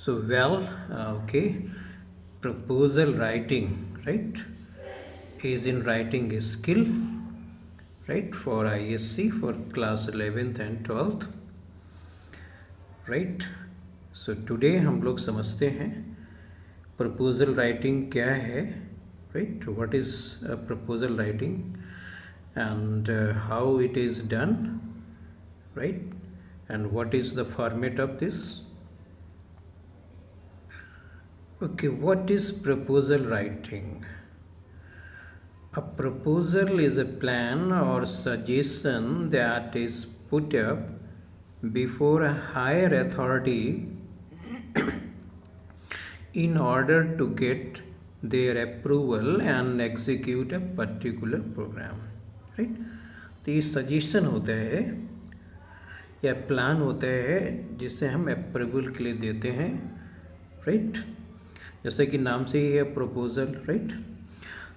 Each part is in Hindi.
Okay, proposal writing, right, is in writing a skill, right, for ISC for class 11th and 12th, right. So today हम लोग समझते हैं proposal writing क्या है, right, what is proposal writing and how it is done, right, and what is the format of this. Okay, what is proposal writing? A proposal is a plan or suggestion that is put up before a higher authority in order to get their approval and execute a particular program, right? तो ये सजेशन होता है या प्लान होता है जिसे हम अप्रूवल के लिए देते हैं, राइट, जैसे कि नाम से ही है प्रपोजल, राइट.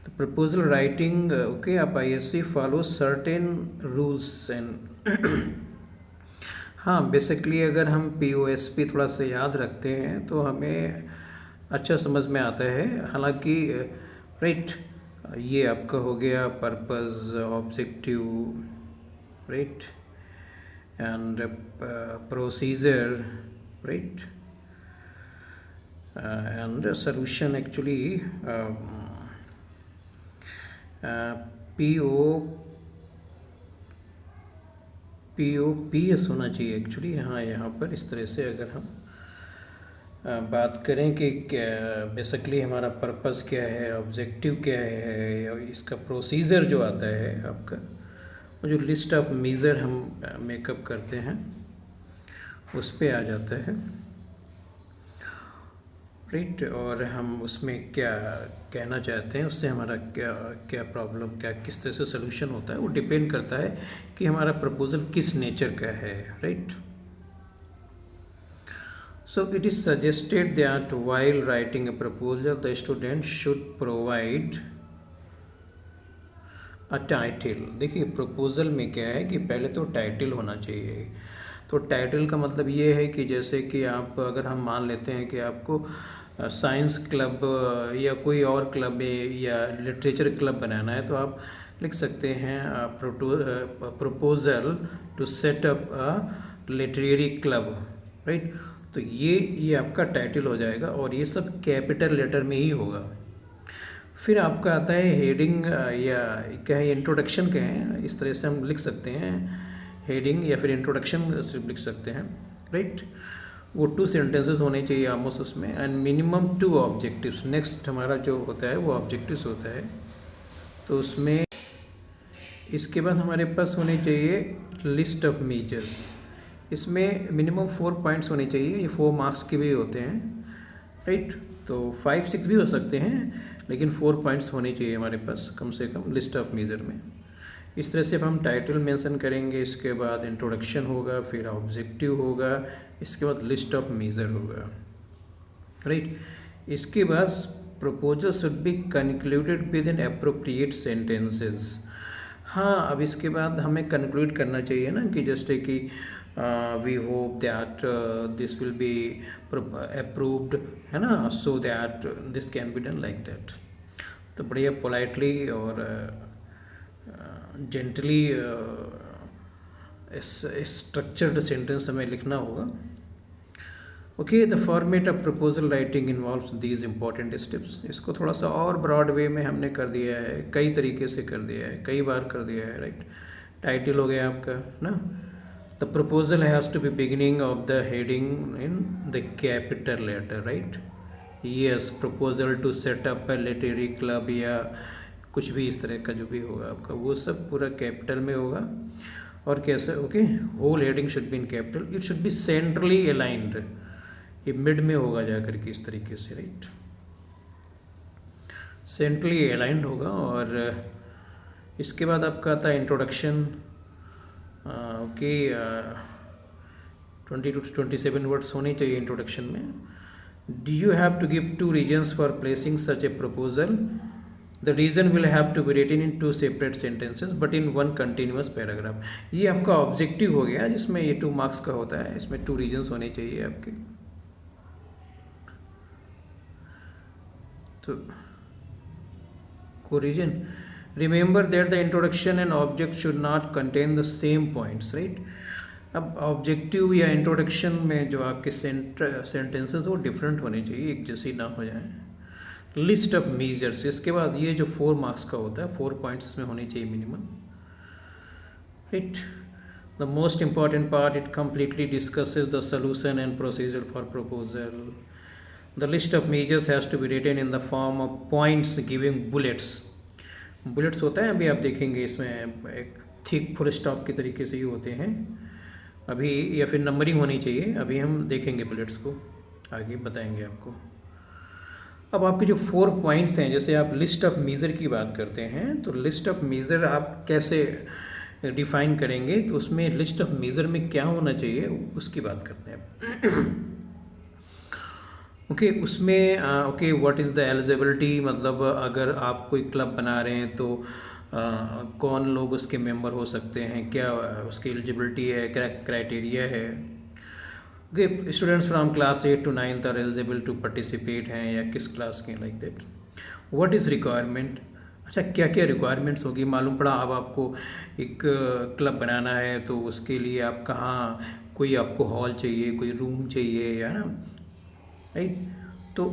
तो प्रपोजल राइटिंग, ओके, आप ISC follow certain rules and हाँ, बेसिकली अगर हम POSP थोड़ा सा याद रखते हैं तो हमें अच्छा समझ में आता है. हालांकि राइट, ये आपका हो गया purpose, objective, right, and procedure, right, and solution actually POPS होना चाहिए एक्चुअली. हाँ, यहाँ पर इस तरह से अगर हम बात करें कि क्या बेसिकली हमारा पर्पस क्या है, ऑब्जेक्टिव क्या है, और इसका प्रोसीजर जो आता है आपका, जो लिस्ट ऑफ मेजर हम मेकअप करते हैं उस पे आ जाता है, राइट. और हम उसमें क्या कहना चाहते हैं, उससे हमारा क्या क्या प्रॉब्लम, क्या किस तरह से सोल्यूशन होता है, वो डिपेंड करता है कि हमारा प्रपोजल किस नेचर का है, right. So it is suggested that while writing a proposal, the student should provide title. देखिए प्रपोजल में क्या है कि पहले तो टाइटल होना चाहिए. तो टाइटल का मतलब ये है कि जैसे कि आप, अगर हम मान लेते हैं कि आपको साइंस क्लब या कोई और क्लब या लिटरेचर क्लब बनाना है, तो आप लिख सकते हैं proposal to set up a literary club, right. तो ये आपका टाइटल हो जाएगा और ये सब कैपिटल लेटर में ही होगा. फिर आपका आता है हेडिंग या क्या है, इंट्रोडक्शन क्या है, इस तरह से हम लिख सकते हैं हेडिंग या फिर इंट्रोडक्शन लिख सकते हैं, राइट. वो 2 सेंटेंसेस होने चाहिए ऑलमोस्ट उसमें, एंड मिनिमम 2 ऑब्जेक्टिव्स. नेक्स्ट हमारा जो होता है वो ऑब्जेक्टिव्स होता है. तो उसमें इसके बाद हमारे पास होने चाहिए लिस्ट ऑफ मेजर्स. इसमें मिनिमम 4 पॉइंट्स होने चाहिए. ये 4 मार्क्स के भी होते हैं, राइट. तो 5-6 भी हो सकते हैं, लेकिन 4 पॉइंट्स होने चाहिए हमारे पास कम से कम लिस्ट ऑफ मेजर में. इस तरह से अब हम टाइटल मेंशन करेंगे, इसके बाद इंट्रोडक्शन होगा, फिर ऑब्जेक्टिव होगा, इसके बाद लिस्ट ऑफ मेजर होगा, राइट. इसके बाद proposal should be concluded with in appropriate sentences. हाँ, अब इसके बाद हमें कंक्लूड करना चाहिए ना कि जैसे कि we hope that this will be approved, है ना, so that this can be done like that. तो बढ़िया पोलाइटली और जेंटली स्ट्रक्चर्ड सेंटेंस हमें लिखना होगा. Okay, the format of proposal writing involves these important steps. इसको थोड़ा सा और ब्रॉड वे में हमने कर दिया है, कई तरीके से कर दिया है, कई बार कर दिया है, राइट. टाइटल हो गया आपका ना. The proposal has to be beginning of the heading in the capital letter, right? Yes, proposal to set up a literary club या कुछ भी इस तरह का जो भी होगा आपका, वो सब पूरा कैपिटल में होगा. और कैसे, okay, whole heading should be in capital. It should be centrally aligned. ये मिड में होगा जाकर के इस तरीके से, राइट. सेंट्रली अलाइंड होगा. और इसके बाद आपका आता है इंट्रोडक्शन. ओके, 20 to 27 वर्ड्स होने चाहिए इंट्रोडक्शन में. Do you have to give 2 reasons for placing such a proposal. The reason will have to be written in 2 separate sentences but in 1 continuous paragraph. ये आपका ऑब्जेक्टिव हो गया जिसमें ये 2 मार्क्स का होता है. इसमें 2 रीजन्स होने चाहिए आपके, तो corrosion, remember that the introduction and object should not contain the same points, right. अब ऑब्जेक्टिव या इंट्रोडक्शन में जो आपके सेंटेंसेस वो डिफरेंट होने चाहिए, एक जैसे ना हो जाए। लिस्ट ऑफ मेजर्स, इसके बाद ये जो 4 मार्क्स का होता है, 4 पॉइंट्स इसमें होने चाहिए minimum, right. The most important part, it completely discusses the solution and procedure for proposal. The list of measures has to be written in the form of points giving bullets. Bullets होता है, अभी आप देखेंगे इसमें एक थिक फुल स्टॉप के तरीके से ही होते हैं अभी, या फिर नंबरिंग होनी चाहिए, अभी हम देखेंगे बुलेट्स को, आगे बताएंगे आपको। अब आपके जो 4 पॉइंट्स हैं, जैसे आप लिस्ट ऑफ मेज़र की बात करते हैं, तो लिस्ट ऑफ मेज़र आप कैसे डिफाइन करेंगे, तो उसमें लिस्ट ऑफ मेज़र में क्या होना चाहिए उसकी बात करते हैं। ओके, उसमें okay, what is the eligibility, मतलब अगर आप कोई क्लब बना रहे हैं तो कौन लोग उसके मेंबर हो सकते हैं, क्या उसकी एलिजिबिलिटी है, क्या क्राइटेरिया है। Okay, students from class 8 to 9 are eligible to participate हैं, या किस क्लास के, like that. What is requirement, अच्छा क्या क्या रिक्वायरमेंट्स होगी, मालूम पड़ा अब आपको एक क्लब बनाना है तो उसके लिए आप कहाँ, कोई आपको हॉल चाहिए, कोई रूम चाहिए, या ना, राइट। तो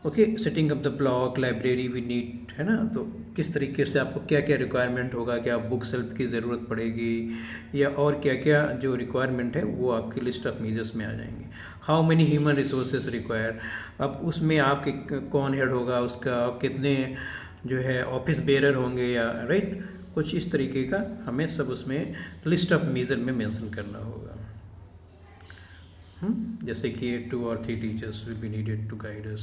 okay, setting up the block, library we need, है ना, तो किस तरीके से आपको क्या क्या रिक्वायरमेंट होगा, क्या बुक सेल्फ की ज़रूरत पड़ेगी, या और क्या क्या जो रिक्वायरमेंट है वो आपकी लिस्ट ऑफ मेजर्स में आ जाएंगे। How many human resources require, अब उसमें आपके कौन हेड होगा उसका, कितने जो है ऑफिस बेरर होंगे, या राइट, कुछ इस तरीके का हमें सब उसमें लिस्ट ऑफ मेजर में मेंशन करना होगा। जैसे कि 2 or 3 teachers will be needed to guide us.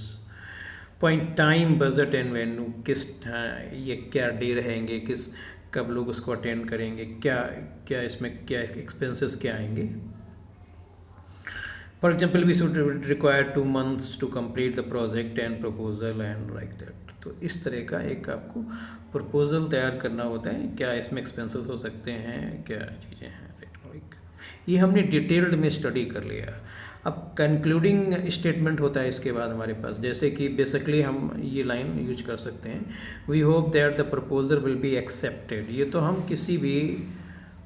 Point, time, budget and venue, किस ये क्या डे रहेंगे, किस कब लोग उसको अटेंड करेंगे, क्या क्या इसमें क्या एक्सपेंसेस क्या आएंगे। For example, we should require 2 months to complete the project and proposal and like that. तो इस तरह का एक आपको प्रपोजल तैयार करना होता है, क्या इसमें एक्सपेंसेस हो सकते हैं, क्या चीज़ें हैं, राइट। ये हमने डिटेल्ड में स्टडी कर लिया। अब कंक्लूडिंग स्टेटमेंट होता है इसके बाद हमारे पास, जैसे कि बेसिकली हम ये लाइन यूज कर सकते हैं, we hope that the proposal will be accepted. ये तो हम किसी भी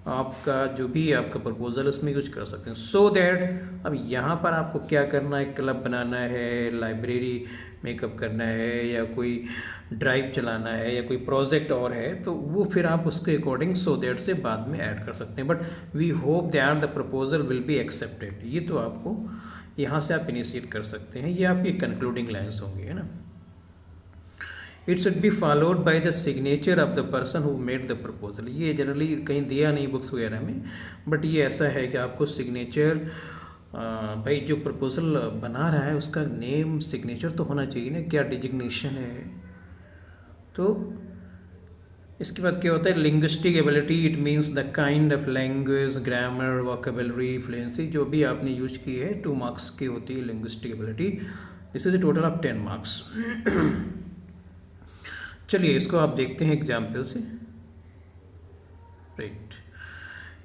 आपका जो भी आपका प्रपोजल उसमें यूज कर सकते हैं। सो दैट, अब यहाँ पर आपको क्या करना है, क्लब बनाना है, लाइब्रेरी मेकअप करना है, या कोई ड्राइव चलाना है, या कोई प्रोजेक्ट और है, तो वो फिर आप उसके अकॉर्डिंग सो दैट से बाद में ऐड कर सकते हैं। But we hope that the proposal will be accepted, ये तो आपको यहाँ से आप इनिशिएट कर सकते हैं, ये आपकी कंक्लूडिंग लाइन्स होंगी, है ना। It should be followed by the signature of the person who made the proposal. ये जनरली कहीं दिया नहीं बुक्स वगैरह में, बट ये ऐसा है कि आपको सिग्नेचर, भाई जो प्रपोजल बना रहा है उसका नेम सिग्नेचर तो होना चाहिए ना, क्या डिजिग्नेशन है। तो इसके बाद क्या होता है, linguistic ability, it means the kind of language, grammar, vocabulary, fluency जो भी आपने यूज की है, 2 marks की होती है linguistic ability. This is a total of 10 marks। चलिए इसको आप देखते हैं एग्जाम्पल से, राइट।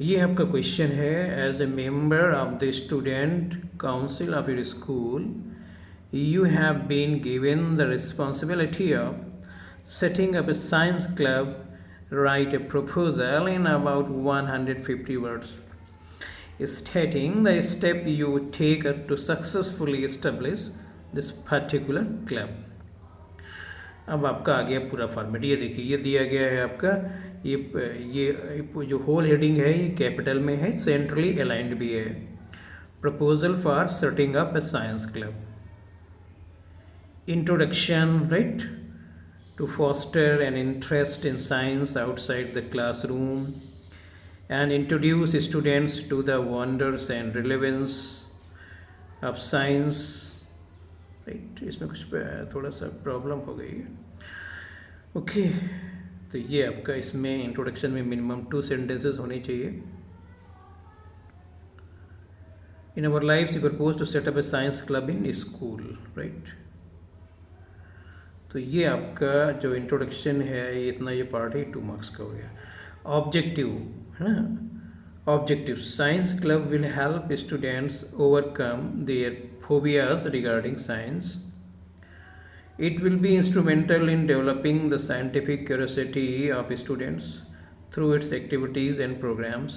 ये आपका क्वेश्चन है, as a member of the student council of your school you have been given the responsibility of setting up a science club, write a proposal in about 150 words stating the step you would take to successfully establish this particular club। अब आपका आ गया पूरा फॉर्मेट, ये देखिए ये दिया गया है आपका, ये जो होल हेडिंग है ये कैपिटल में है, सेंट्रली अलाइंड भी है। Proposal for setting up A science club, introduction, right, to foster an interest in science outside the classroom and introduce students to the wonders and relevance of science, right। इसमें कुछ थोड़ा सा प्रॉब्लम हो गई है, ओके। तो ये आपका इसमें इंट्रोडक्शन में मिनिमम 2 sentences होने चाहिए। In our lives we propose to set up a science club in school, right। तो ये आपका जो इंट्रोडक्शन है, ये इतना ये पार्ट है, 2 marks का हो गया। ऑब्जेक्टिव, है ना, objective, science club will help students overcome there phobias regarding science. It will be instrumental in developing the scientific curiosity of students through its activities and programs.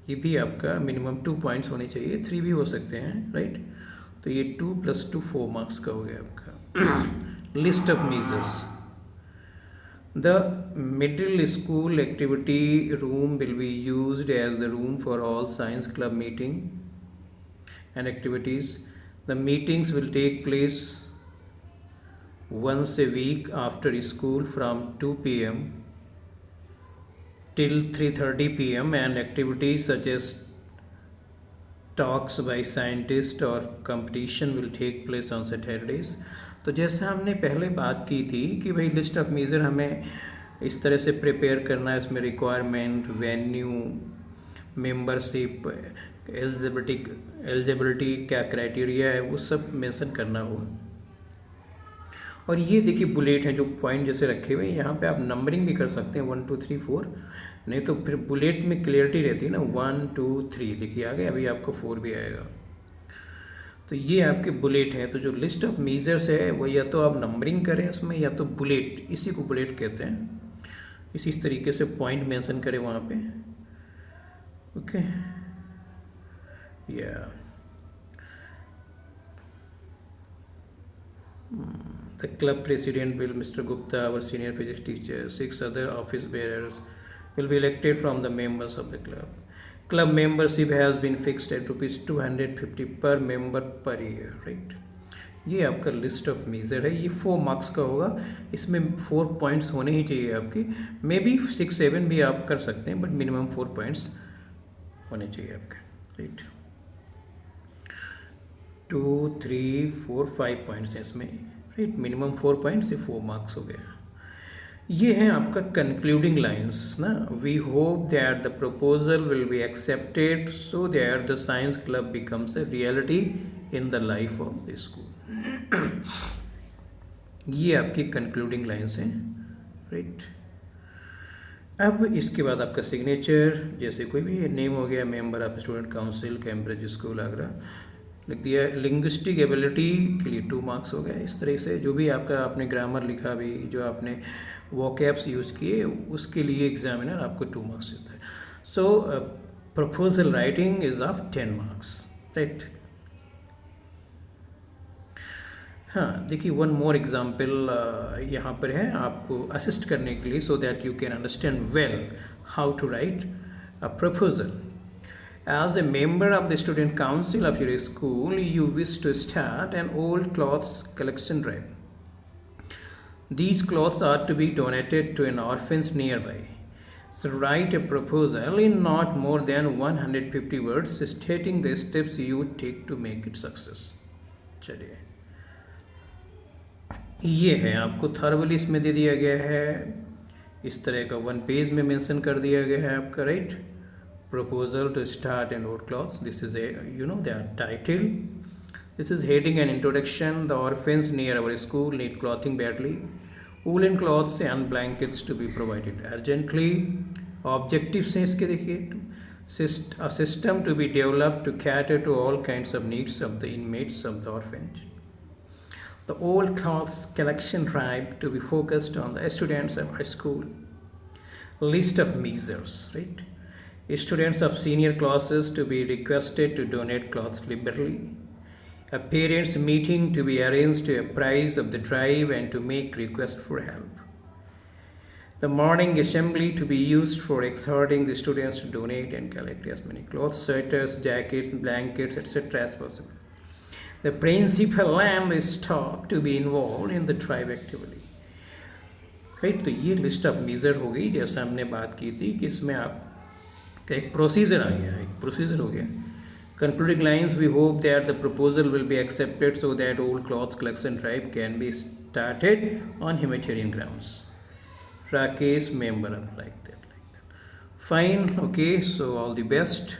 ये भी आपका मिनिमम 2 पॉइंट्स होने चाहिए, 3 भी हो सकते हैं, राइट। तो ये 2 + 2 4 मार्क्स का हो गया आपका। List of measures. The middle school activity room will be used as the room for all science club meeting and activities. The meetings will take place once a week after school from 2 p.m. till 3:30 p.m. and activities such as talks by scientists or competition will take place on Saturdays. तो जैसा हमने पहले बात की थी कि भाई लिस्ट ऑफ मेजर हमें इस तरह से प्रिपेयर करना है, इसमें रिक्वायरमेंट, वेन्यू, मेंबरशिप, एलिजिबिलिटी क्या क्राइटेरिया है, वो सब मेंशन करना होगा। और ये देखिए बुलेट है जो पॉइंट जैसे रखे हुए हैं, यहाँ पे आप नंबरिंग भी कर सकते हैं 1 2 3 4, नहीं तो फिर बुलेट में क्लियरिटी रहती है ना 1 2 3, देखिए आ गया, अभी आपको 4 भी आएगा। तो ये आपके बुलेट हैं। तो जो लिस्ट ऑफ मेजर्स है वो या तो आप नंबरिंग करें उसमें, या तो बुलेट, इसी को बुलेट कहते हैं, इसी तरीके से पॉइंट मेंशन करें वहाँ पे। ओके, या the club president will Mr. Gupta, our senior physics teacher, 6 other office bearers will be elected from the members of the club. Club membership has been fixed at ₹250 per member per year, right? ये आपका लिस्ट ऑफ मेजर है, ये 4 मार्क्स का होगा, इसमें 4 पॉइंट्स होने ही चाहिए आपके, मे बी 6 7 भी आप कर सकते हैं, बट मिनिमम 4 पॉइंट्स होने चाहिए आपके, राइट। 2 3 4 5 पॉइंट्स हैं इसमें, राइट, मिनिमम 4 पॉइंट्स से 4 मार्क्स हो गया। ये है आपका कंक्लूडिंग लाइंस ना। We hope that the proposal will be accepted so that the science club becomes a reality in the life of the school. ये आपकी कंक्लूडिंग लाइंस हैं, राइट। अब इसके बाद आपका सिग्नेचर, जैसे कोई भी नेम हो गया, member of student council Cambridge school Agra, लिख दिया। लिंग्विस्टिक एबिलिटी के लिए 2 मार्क्स हो गए। इस तरह से जो भी आपका आपने ग्रामर लिखा भी, जो आपने वोकैब्स यूज़ किए, उसके लिए एग्जामिनर आपको 2 मार्क्स देता है। So proposal writing is of 10 marks, right. हाँ, देखिए वन मोर एग्जाम्पल यहाँ पर है आपको असिस्ट करने के लिए, so that you can understand well how to write a proposal. As a member of the student council of your school, you wish to start an old clothes collection drive. These clothes are to be donated to an orphanage nearby. So write a proposal in not more than 150 words stating the steps you would take to make it success. चलिए, ये है आपको thoroughly इसमें दे दिया गया है, इस तरह का 1 पेज में मेंशन कर दिया गया है आपका, right. Proposal to start an old clothes. This is a, their title. This is heading and introduction. The orphans near our school need clothing badly. Woolen cloths and blankets to be provided urgently. Objectives हैं इसके देखिए, a system to be developed to cater to all kinds of needs of the inmates of the orphanage. The old clothes collection drive to be focused on the students of our school. List of measures, right? Students of senior classes to be requested to donate clothes liberally. A parents' meeting to be arranged to apprise of the drive and to make requests for help. The morning assembly to be used for exhorting the students to donate and collect as many clothes, sweaters, jackets, blankets, etc. as possible. The principal and the staff to be involved in the drive activity. Right, तो ये लिस्ट ऑफ मेजर हो गई, जैसा हमने बात की थी कि इसमें आप का एक प्रोसीजर आ गया, एक प्रोसीजर हो गया। Concluding lines, we hope that the proposal will be accepted so that old clothes collection drive can be started on humanitarian grounds. Rakesh, member of like that. Fine, okay, so all the best.